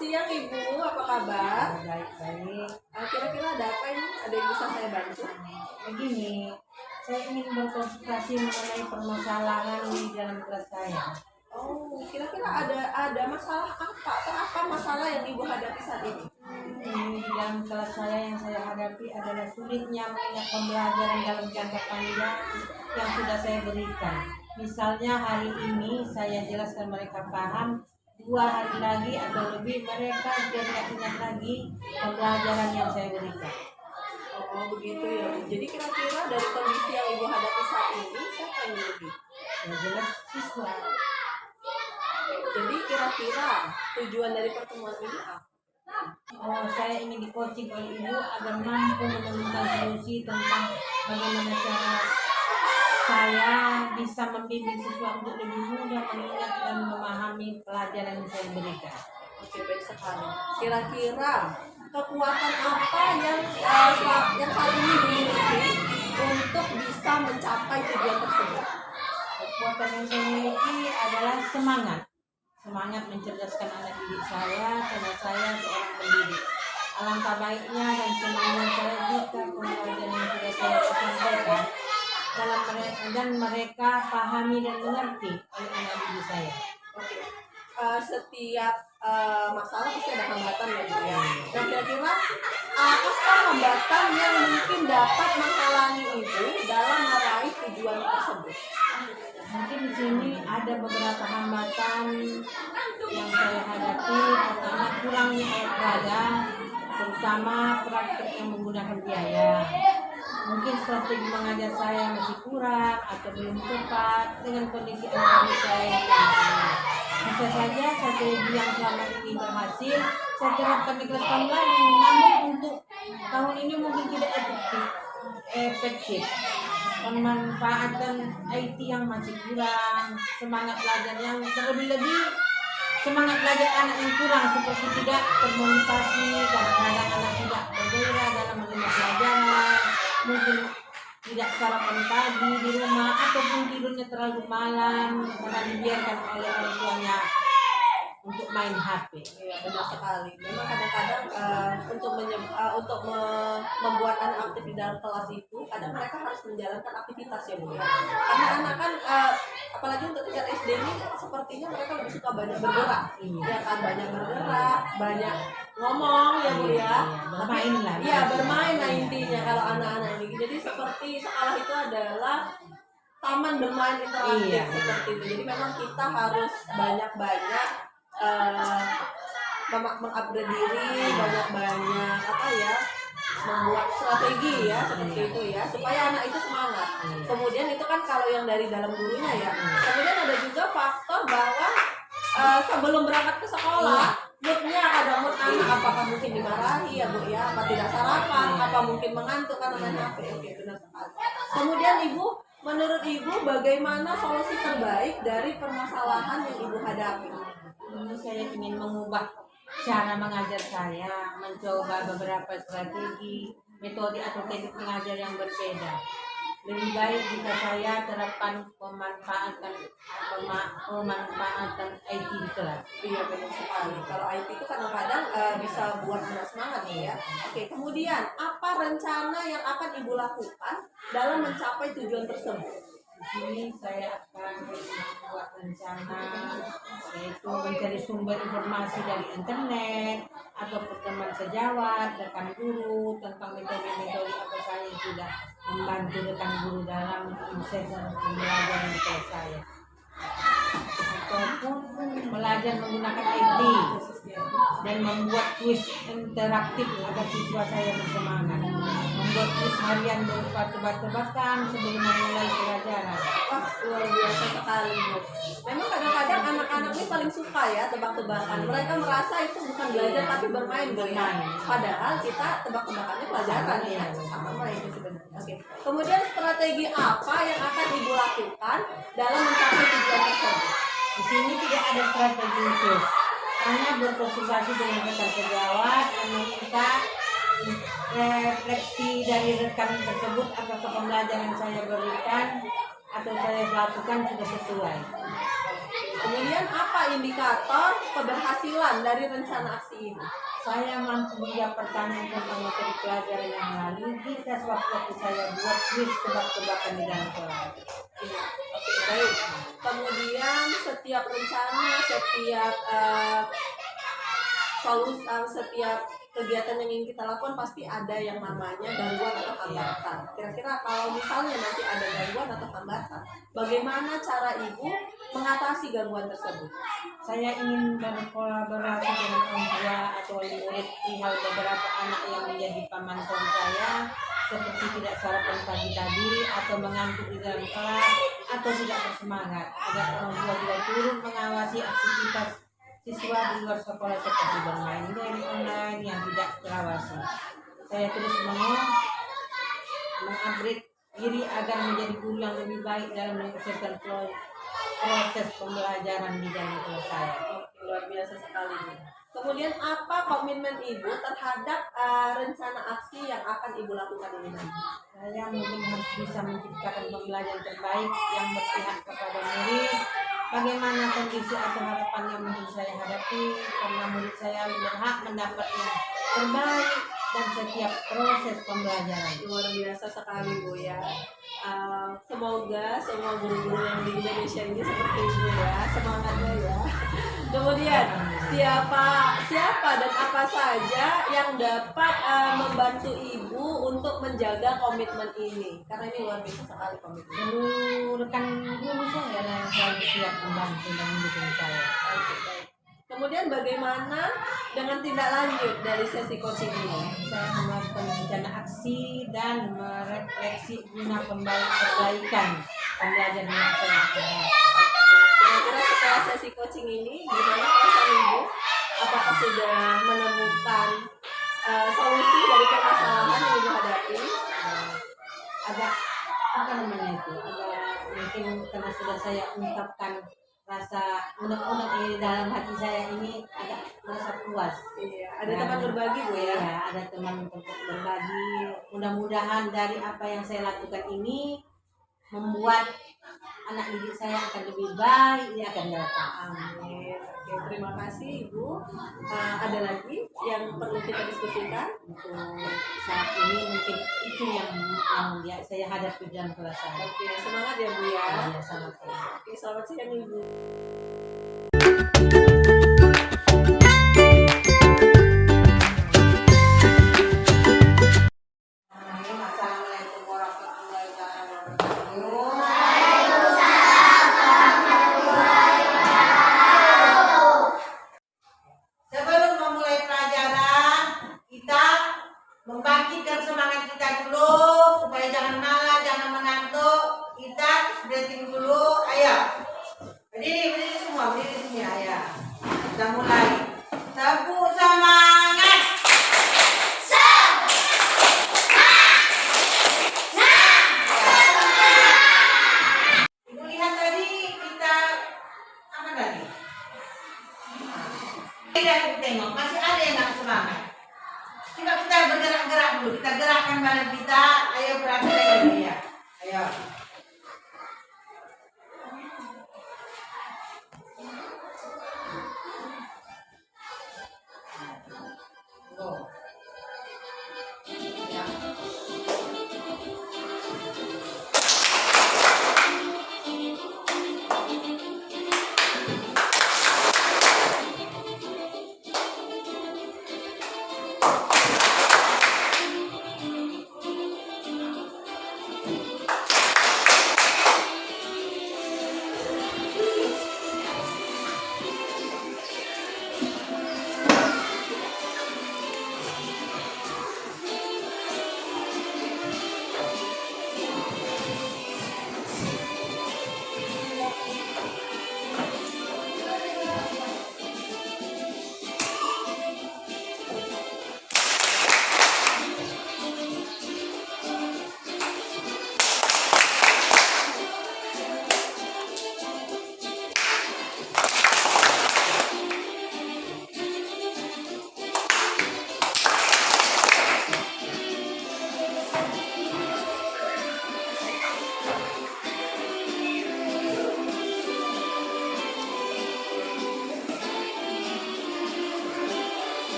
siang Ibu, apa kabar? Baik-baik. Kira-kira ada apa ini? Ada yang bisa saya bantu? Begini, saya ingin berkonsultasi mengenai permasalahan di dalam kelas saya. Oh, kira-kira ada masalah apa? Atau apa masalah yang Ibu hadapi saat ini? Di dalam kelas saya yang saya hadapi adalah sulitnya mengingat pembelajaran dalam jangka panjang yang sudah saya berikan. Misalnya hari ini saya jelaskan mereka paham, 2 hari lagi atau lebih mereka tidak ingat lagi pembelajaran yang saya berikan. Oh, begitu ya Bu. Jadi kira-kira dari kondisi yang Ibu hadapi saat ini, siapa yang lebih? Ya jelas siswa. Jadi kira-kira tujuan dari pertemuan ini apa? Saya ingin di-coaching oleh Ibu agar mampu menemukan solusi tentang bagaimana cara saya bisa membimbing siswa untuk lebih mudah mengingat dan memahami pelajaran yang saya berikan. Oke, baik sekali. Kira-kira kekuatan apa yang saat ini dimiliki untuk bisa mencapai tujuan tersebut? Kekuatan yang saya miliki adalah semangat mencerdaskan anak didik saya karena saya seorang pendidik. Alangkah baiknya dan senangnya saya jika pembelajaran yang sudah saya sampaikan dan mereka pahami dan mengerti oleh anak didik saya. Oke. Setiap masalah pasti ada hambatan ya Bu ya. Dan kira-kira apa hambatan yang mungkin dapat menghalangi Ibu dalam meraih tujuan tersebut? Mungkin di sini ada beberapa hambatan yang saya hadapi. Pertama, kurangnya alat peraga, terutama praktik yang menggunakan biaya. Mungkin strategi mengajar saya masih kurang atau belum tepat dengan kondisi anak saya yang lain. Bisa saja strategi yang selama ini berhasil saya terapkan di kelas tahun lalu, namun untuk tahun ini mungkin tidak efektif. Pemanfaatan IT yang masih kurang, semangat belajar yang terlebih-lebih semangat belajar anak yang kurang seperti tidak termotivasi, kadang-kadang anak tidak bergairah dalam menerima pelajaran, mungkin tidak sarapan pagi di rumah ataupun tidurnya terlalu malam karena dibiarkan oleh orang tuanya untuk main HP. Iya, benar sekali. Memang kadang-kadang untuk membuat anak aktif di dalam kelas itu, kadang mereka harus menjalankan aktivitas ya Bu ya. Karena anak kan apalagi untuk tingkat SD ini sepertinya mereka lebih suka banyak bergerak. Ya kan, banyak bergerak, banyak ngomong ya Bu ya. Bermain lah. Iya, bermain lah intinya kalau anak-anak ini. Jadi seperti sekolah itu adalah taman bermain interaktif seperti itu. Jadi memang kita harus banyak-banyak mengupgrade diri, banyak-banyak membuat strategi ya seperti itu ya supaya anak itu semangat. Kemudian itu kan kalau yang dari dalam gurunya ya. Kemudian ada juga faktor bahwa sebelum berangkat ke sekolah moodnya, ada mood anak apakah mungkin dimarahi ya Bu ya, apa tidak sarapan, apa mungkin mengantuk karena main HP. Oke, benar sekali. Kemudian menurut Ibu bagaimana solusi terbaik dari permasalahan yang Ibu hadapi? Ini saya ingin mengubah cara mengajar saya, mencoba beberapa strategi, metode atau teknik mengajar yang berbeda. Lebih baik jika saya terapkan pemanfaatan IT di kelas. Iya, benar sekali. Kalau IT itu kadang-kadang bisa buat anak semangat nih ya. Oke, kemudian apa rencana yang akan Ibu lakukan dalam mencapai tujuan tersebut? Di sini saya akan membuat rencana yaitu mencari sumber informasi dari internet atau teman sejawat, rekan guru tentang metode-metode apa saja yang sudah membantu rekan guru dalam proses pembelajaran di kelas saya, ataupun belajar menggunakan IT dan membuat kuis interaktif agar siswa saya bersemangat. Membuat kuis harian berupa tebak-tebakan sebelum memulai pelajaran. Wah, luar biasa sekali Bu. Memang kadang-kadang anak-anak ini paling suka ya tebak-tebakan. Mereka merasa itu bukan belajar tapi bermain Bu ya. Padahal kita tebak-tebakannya pelajaran ya. Sama itu sebenarnya. Oke. Kemudian strategi apa yang akan Ibu lakukan dalam mencapai tujuan tersebut? Di sini tidak ada strategi khusus, hanya berkonsultasi dengan rekan sejawat dan meminta refleksi dari rekan tersebut apakah pembelajaran yang saya berikan atau saya lakukan sudah sesuai. Kemudian apa indikator keberhasilan dari rencana aksi ini? Saya mampu menjawab pertanyaan tentang materi pelajaran yang lalu jika sewaktu saya buat quiz tebak-tebakan di dalam kelas. Iya, oke baik. Kemudian setiap rencana, setiap solusi, setiap kegiatan yang ingin kita lakukan pasti ada yang namanya gangguan atau hambatan. Kira-kira kalau misalnya nanti ada gangguan atau hambatan, bagaimana cara ibu mengatasi gangguan tersebut? Saya ingin berkolaborasi dengan orang tua atau wali murid perihal beberapa anak yang menjadi pemantauan saya, seperti tidak sarapan pagi tadi atau mengantuk di dalam kelas atau tidak bersemangat, agar orang tua tidak turun mengawasi aktivitas siswa di luar sekolah seperti bermain game online yang tidak terawasi. Saya terus mengupgrade diri agar menjadi guru yang lebih baik dalam menyelesaikan proses pembelajaran di dalam kelas saya. Luar biasa sekali. Kemudian apa komitmen ibu terhadap rencana aksi yang akan ibu lakukan ini nanti? Saya mungkin harus bisa menciptakan pembelajaran terbaik yang berpihak kepada murid. Bagaimana kondisi atau harapan yang mungkin saya hadapi, karena murid saya berhak mendapat yang terbaik dan setiap proses pembelajaran. Luar biasa sekali Bu ya. Semoga semua guru-guru yang di Indonesia ini seperti ibu ya, semangatnya ya. Kemudian siapa dan apa saja yang dapat membantu ibu untuk menjaga komitmen ini, karena ini luar biasa sekali komitmen. Seluruh rekan guru saya yang selalu siap membantu dan mendukung saya. Baik. Kemudian bagaimana dengan tindak lanjut dari sesi coaching ini? Saya melakukan rencana aksi dan merefleksi guna perbaikan pembelajaran yang saya lakukan. Kira-kira setelah sesi coaching ini, gimana perasaan ibu? Apakah sudah menemukan solusi dari permasalahan yang ibu hadapi? Agak mungkin karena sudah saya ungkapkan rasa unek-unek ini dalam hati saya ini, agak merasa puas. Iya, ada teman berbagi Bu ya? Ya, ada teman untuk berbagi. Mudah-mudahan dari apa yang saya lakukan ini membuat anak didik saya akan lebih baik di akan datang. Amin. Oke, terima kasih Ibu. Ada lagi yang perlu kita diskusikan? Untuk saat ini mungkin itu yang saya hadapi dalam kelas saya. Oke, semangat ya Bu ya. Ya, selamat siang. Oke, selamat siang Ibu. Assalamualaikum warahmatullahi wabarakatuh. Sebelum memulai pelajaran, kita membangkitkan semangat kita dulu supaya jangan malah, jangan mengantuk. Kita breathing dulu. Ayo, berdiri semua, ayo. Kita mulai. Sapu semangat. Ibu lihat tadi kita apa tadi? Tidak, ibu tengok masih ada yang nggak semangat. Coba kita bergerak-gerak dulu. Kita gerakkan badan kita. Ayo perhatikan dia. Ayo. Go. Ya.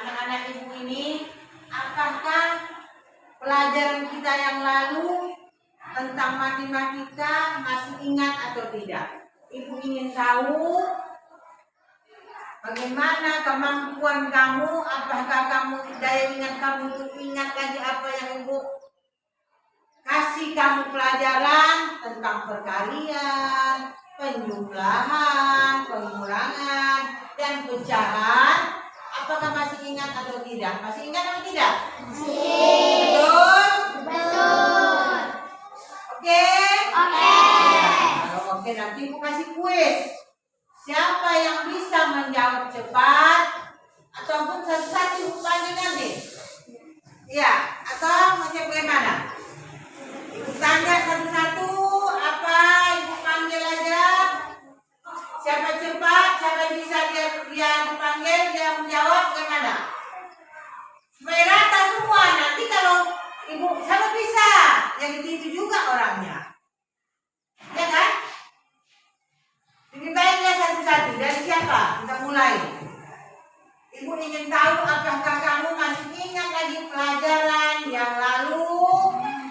anak-anak ibu ini, apakah pelajaran kita yang lalu tentang matematika masih ingat atau tidak? Ibu ingin tahu bagaimana kemampuan kamu, apakah kamu daya ingat kamu itu ingat lagi apa yang ibu kasih kamu pelajaran tentang perkalian, penjumlahan, pengurangan, dan pecahan. Apakah masih ingat atau tidak? Masih ingat atau tidak? Masih. Betul? Betul. Oke? Oke. Kalau oke nanti ibu kasih kuis. Siapa yang bisa menjawab cepat ataupun satu-satu ibu panggil nanti? Iya, atau macam bagaimana? Ibu tanya satu-satu, apa ibu panggil aja. Siapa cepat, siapa bisa dia dipanggil, dia menjawab bagaimana? Supaya rata semua. Nanti kalau ibu siapa bisa, yang itu juga orangnya. Ya kan? Lebih baiknya satu-satu. Dari siapa? Kita mulai. Ibu ingin tahu apakah kamu masih ingat lagi pelajaran yang lalu,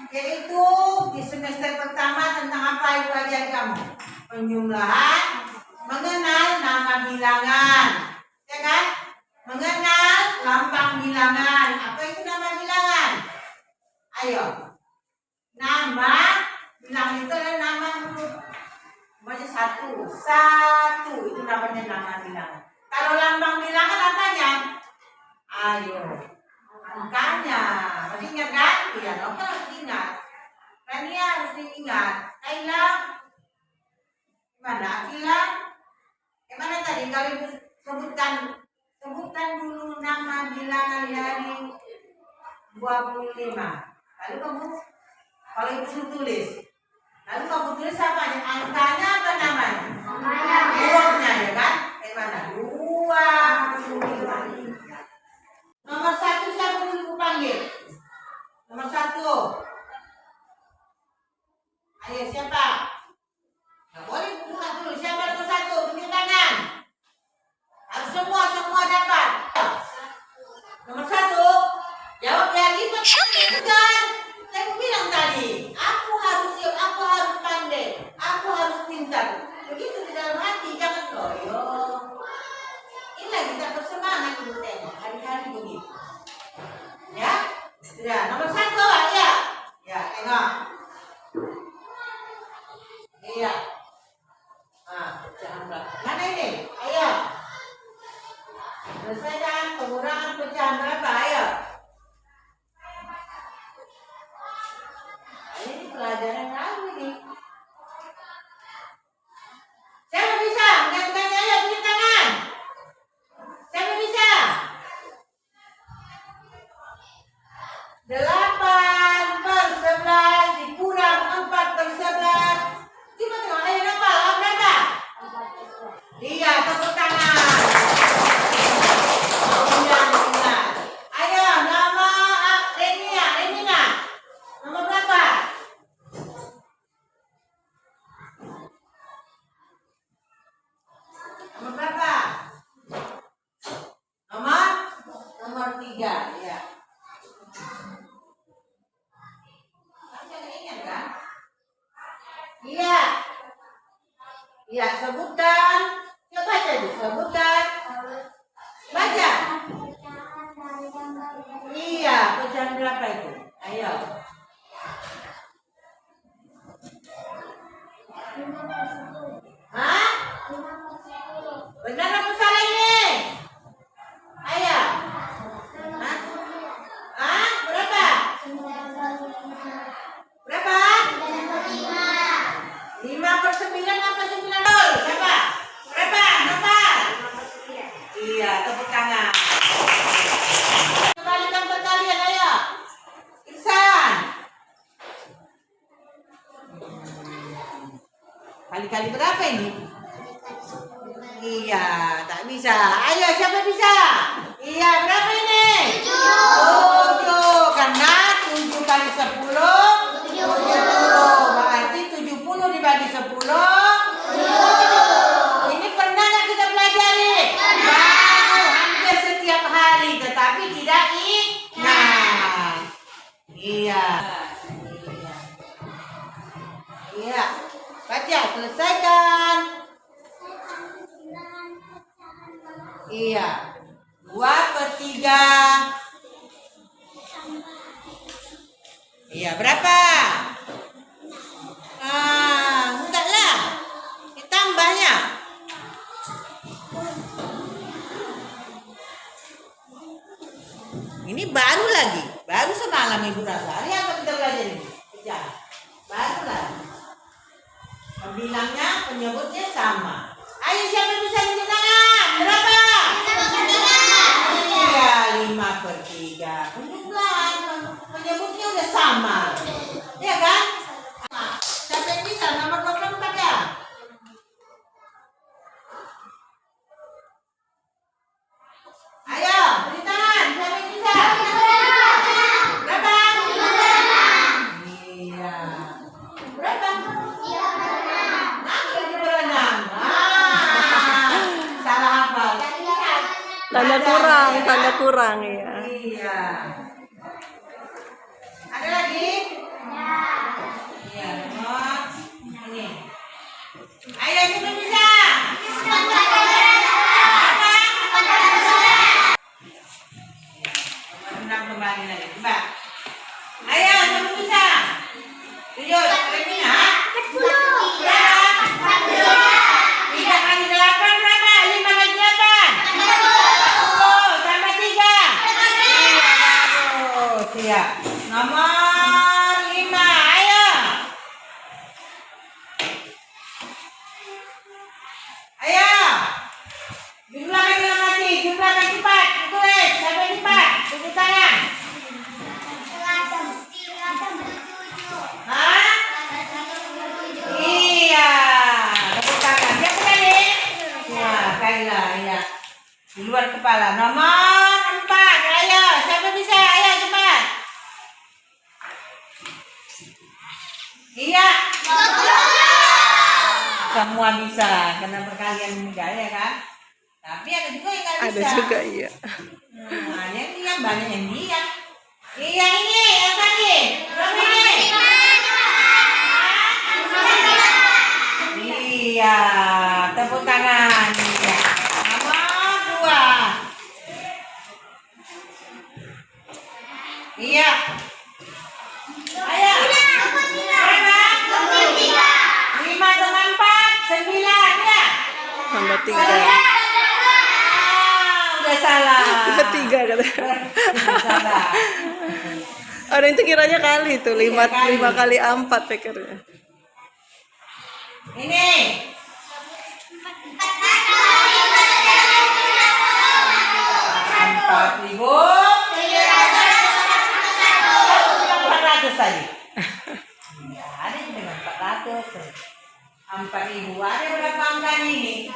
yaitu di semester pertama tentang apa ibu ajar kamu? Penjumlahan, mengenal nama bilangan, ya kan? Mengenal lambang bilangan. Apa itu nama bilangan? Ayo. Nama bilangan itu adalah nama huruf. Namanya satu itu namanya nama bilangan. Kalau lambang bilangan apanya? Ayo, angkanya. Masih ingat kan? Iya, dong harus ingat. Rania harus diingat. Kaila, gimana? Akila, gimana tadi? Kalau ibu sebutkan dulu nama bilangan dari 25. Lalu kamu, kalau ibu suruh tulis, lalu kamu tulis apa? Angkanya apa namanya? Hurufnya ya kan? Gimana? 25. Nomor 1 siapa dulu ibu panggil? Nomor 1. Ayo siapa? Nggak boleh buka dulu. Siapa nomor 1? Tunjuk tangan. Harus semua dapat. Nomor 1. Jawab ya lipat. Bukan. Saya bilang tadi, aku harus pandai, aku harus pintar. Begitu di dalam hati, jangan loyo. Inilah kita bersemangat ibu tengok hari-hari begitu. Ya, sudah. Nomor 1 ya. Ya, tengok. Iya. Pecahan berapa? Mana ini? Ayo. Selesaikan pengurangan pecahan berapa? Ayo. Ini pelajaran lalu ini. Siapa bisa? Lihat-lihat ayo, tunjuk tangan. Siapa bisa? 8/11 dikurang 4/11. Coba tengok, ayo berapa? Berapa? Iya, tepuk tangan. Ingat. Ayo, nama Renina. Nomor berapa? Nomor berapa? Nomor 3, ya. Masih ingat kan? Iya. Iya, sebutkan. Coba baca dulu, sebutkan. Baca. Iya, pecahan berapa itu? Ayo. Hah? Benar apa salah ini? Ayo. Hah? Berapa? Berapa? 5/9 apa 9? Siapa? Berapa? Berapa? Iya, tepuk tangan. Kembalikan perkalian, ayo. Iksan. Kali-kali berapa ini? Iya, tak bisa. Ayo, siapa bisa? Iya, berapa ini? 7. Karena 7 kali 10 70. Berarti 70 dibagi 10 ini pernah nggak kita pelajari? Baru hampir setiap hari. tetapi tidak ingat. Iya. Iya. Baca, selesaikan. Iya. 2/3. Iya, berapa? Enggak lah. Ditambahnya. Ini baru lagi. Baru semalam Ibu rasa. Hari apa kita belajar ini? Kerja. Baru lagi. Pembilangnya, penyebutnya sama. Ayo siapa bisa tunjuk tangan? Berapa? 5/3. Penjumlahan penyebutnya udah sama, ya kan? Siapa yang bisa nomor 24 ya? Ayo beri tangan. Siapa yang bisa? Berapa? Iya. Berapa? Nanti berenang. Salah apa? Tanda kurang ya. Iya. Ada lagi? Iya, nomor ini. Ayo siapa bisa? Nomor 6 kembali lagi. Coba. Ayo siapa bisa? Tunjuk. Ini ya. 10. Berapa? 3 kali 8 berapa? 5 kali 8. 10 tambah 3. Iya, bagus. Siap. Nomor 5. Ayo. Ayo. Jumlahkan dengan mati. Jumlahkan cepat. Tulis. Sampai cepat. Tunjuk tangan. Hah? Iya. Tepuk tangan. Siapa tadi? Wah, Kaila. Iya. Di luar kepala. Nomor 4. Ayo. Siapa bisa? Ayo cepat. Iya. Semua bisa. Karena perkalian mudah ya kan? Tapi ada juga yang nggak bisa. Ada juga iya. Nah, yang banyak yang diam. Iya ini yang tadi. Berapa ini? Iya, tepuk tangan. Iya. Nomor 2. Iya. Ayo. Berapa? 5 tambah 4, 9 ya. Tambah 3. Udah salah. Tambah 3 katanya. Udah salah. Orang itu kiranya kali tuh, 5 kali. kali 4 pikirnya. Ini. 4.000. 400 tadi. Ya, ada dengan 400. 4.000. Ada berapa angka ini?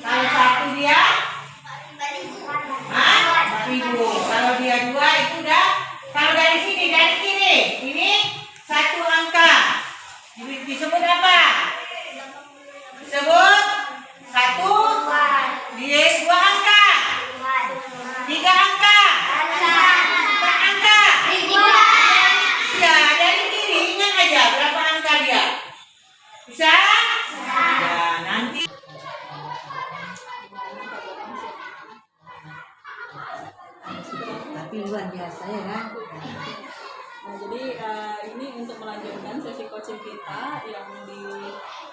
Kalau satu dia? Hah? 4.000. Kalau dia 2 itu udah. Kalau dari sini, dari kiri. Ini 1 angka. Disebut apa? Disebut 1. Dia 2 angka. 3 angka. 4 angka. Ya, dari kiri ingat aja berapa angka dia. Bisa? Ya, nanti. Tapi luar biasa ya kan? Nah, jadi ini untuk melanjutkan sesi coaching kita yang di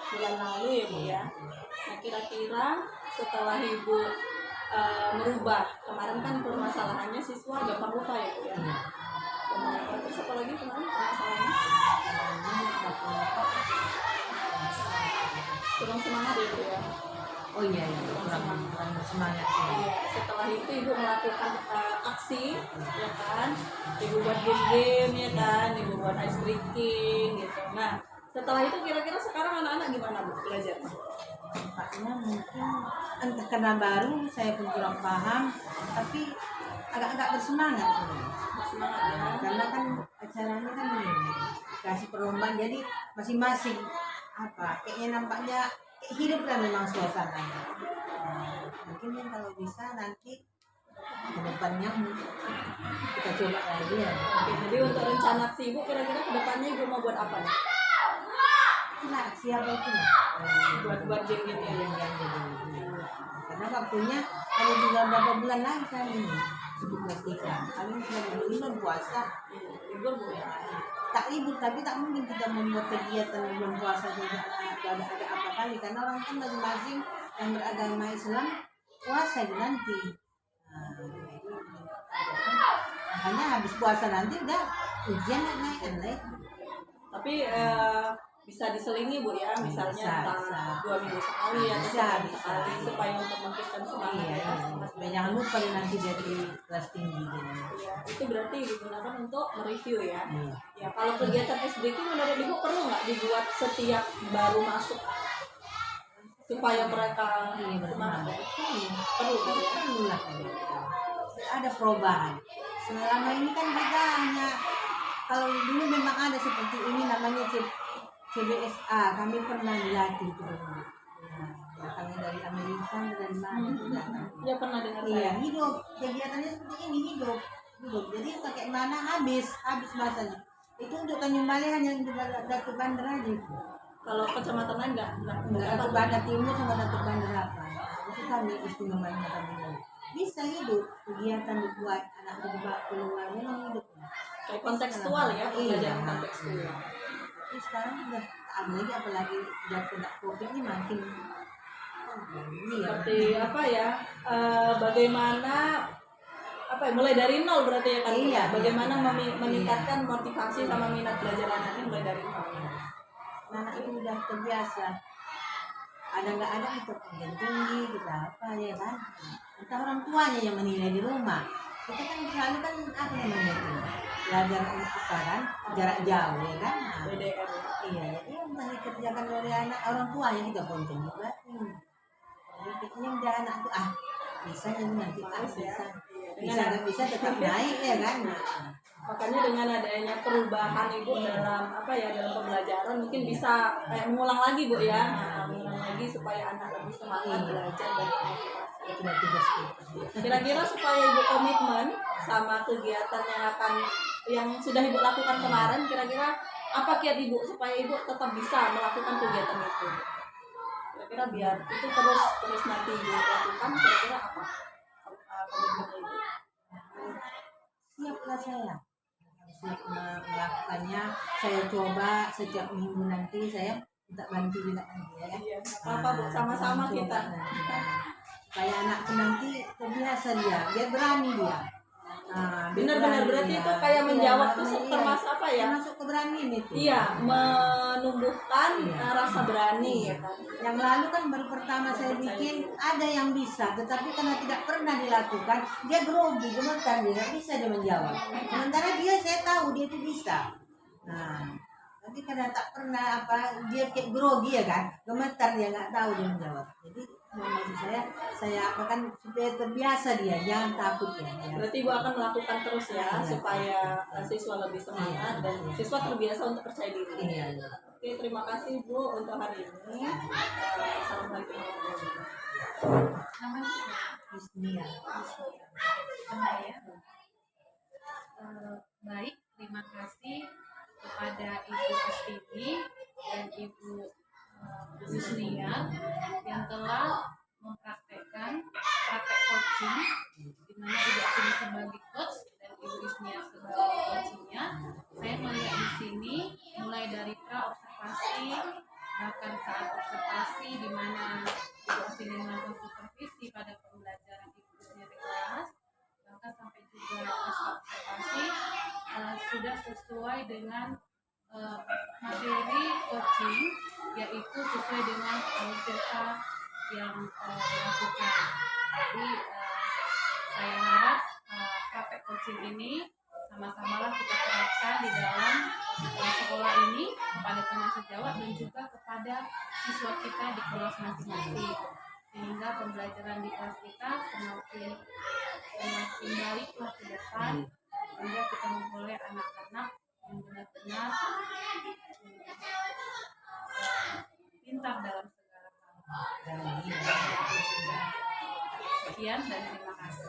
bulan lalu ya Bu ya. Nah kira-kira setelah Ibu merubah, kemarin kan permasalahannya siswa gampang lupa ya Bu ya. Terus apa lagi kemarin permasalahannya? Kurang semangat ya Bu ya. Oh iya, kurang semangat. Iya, setelah itu Ibu melakukan aksi, ya kan? Ibu buat game-game, ya kan? Ibu buat ice breaking, gitu. Nah, setelah itu kira-kira sekarang anak-anak gimana Bu belajarnya? Nampaknya mungkin entah karena baru saya pun kurang paham, tapi agak-agak bersemangat. Semangat ya? Karena kan acaranya kan ini kasih perlombaan, jadi masing-masing apa kayaknya nampaknya hidup kan memang suasananya. Mungkin kalau bisa nanti kedepannya kita coba lagi ya. Oke, jadi untuk rencana si ibu kira-kira kedepannya ibu mau buat apa nih? Nah, siapa itu? Buat game gitu ya. Yang jadi. Karena waktunya kalau tinggal berapa bulan lagi kan ini. Sebelum tiga, kami sudah bulan puasa. Libur bu ya. Tak libur tapi tak mungkin kita membuat kegiatan bulan puasa juga ada apa kali karena orang kan masing-masing yang beragama Islam puasa itu nanti. Makanya habis puasa nanti udah ujian naik. Tapi bisa diselingi bu ya, misalnya Bisa, entah bisa. 2 minggu sekali atau Bisa, sebulan bisa. sekali supaya untuk memberikan semangat Iya, ya. iya. Jangan lupa nih nanti dari kelas tinggi gitu. Iya, itu berarti digunakan untuk mereview ya. Iya. Ya kalau kegiatan SBK menurut ibu perlu nggak dibuat setiap baru masuk supaya mereka semangat ya? Perlu kan ya? Perlu lah. Ada perubahan. Selama ini kan kita hanya kalau dulu memang ada seperti ini namanya CBSA, kami pernah dilatih itu. Datangnya dari Amerika dan mana? Ya pernah dengar Iya, saya. hidup. Kegiatannya seperti ini hidup. Jadi pakai mana habis masanya. Itu untuk Tanjung Balai hanya untuk Datuk Bandar aja. Kalau kecamatan lain nggak Datuk Bandar Timur sama Datuk Bandar apa? Itu kami istimewanya kami. Bisa hidup kegiatan dibuat anak dibuat keluar memang hidup. kayak kontekstual ya, pembelajaran Iya. kontekstual. Tapi sekarang udah ada lagi apalagi udah kena COVID ini makin iya. Seperti apa ya? Bagaimana apa ya, mulai dari nol berarti ya kan? Iya. Bagaimana meningkatkan motivasi sama minat belajar anaknya mulai dari nol. Anak itu udah terbiasa. Ada nggak ada itu pengen tinggi kita apa ya kan? Entah orang tuanya yang menilai di rumah. Kita kan selalu kan apa namanya itu belajar apa kan jarak jauh ya kan? Nah, BDR. iya, jadi yang dikerjakan oleh anak orang tuanya kita konten juga. Jadi pikirnya udah anak tuh bisa jadi nanti bisa. Bisa nggak bisa tetap naik ya kan? Nah, Makanya dengan adanya perubahan ibu dalam apa ya dalam pembelajaran mungkin bisa mengulang lagi bu ya, mengulang lagi supaya anak lebih semangat belajar dan motivasi. itu tugas kita. Kira-kira supaya ibu komitmen sama kegiatan yang sudah ibu lakukan kemarin, kira-kira apa kiat ibu supaya ibu tetap bisa melakukan kegiatan itu? Kira-kira biar itu terus nanti ibu lakukan, kira-kira apa komitmen ibu? Siaplah saya. Siap melakukannya. Saya coba setiap minggu nanti saya minta bantu juga nanti ya. Iya, apa bu, sama-sama Coba kita. nanti. Supaya anakku nanti terbiasa dia berani dia. Nah, dia Benar-benar berani berarti dia. itu kayak menjawab tuh Iya, termasuk apa ya? termasuk keberanian itu. Iya, menumbuhkan Iya. rasa berani ya kan. Yang lalu kan baru pertama saya bikin ada yang bisa, tetapi karena tidak pernah dilakukan, dia grogi, gemetar dia nggak bisa dia menjawab. Sementara dia saya tahu dia itu bisa. Nah, tapi karena tak pernah dia kayak grogi ya kan, gemetar dia nggak tahu dia menjawab. Jadi maksud saya apakan supaya terbiasa dia, jangan takut ya. Berarti ibu akan melakukan terus ya Iya. supaya siswa lebih semangat dan siswa terbiasa untuk percaya diri. Iya. Oke, terima kasih Bu untuk hari ini. Assalamualaikum warahmatullahi wabarakatuh. Bismillah. Baik, terima kasih kepada Ibu Astini dan Ibu Yusnia yang telah mempraktekkan praktek coaching di mana Ibu Astini sebagai coach dan Ibu Yusnia sebagai coachingnya. Saya melihat di sini mulai dari pra-observasi, bahkan saat observasi di mana Ibu Astini melakukan supervisi pada pembelajaran Ibu Yusnia di kelas, bahkan sampai juga pasca observasi sudah sesuai dengan materi coaching, yaitu sesuai dengan LPK yang dilakukan. Jadi saya harap praktek coaching ini sama-samalah kita terapkan di dalam sekolah ini kepada teman sejawat dan juga kepada siswa kita di kelas masing-masing, sehingga pembelajaran di kelas kita semakin baiklah ke depan, sehingga kita memperoleh anak-anak yang benar-benar pintar dalam segala hal. Sekian dan terima kasih.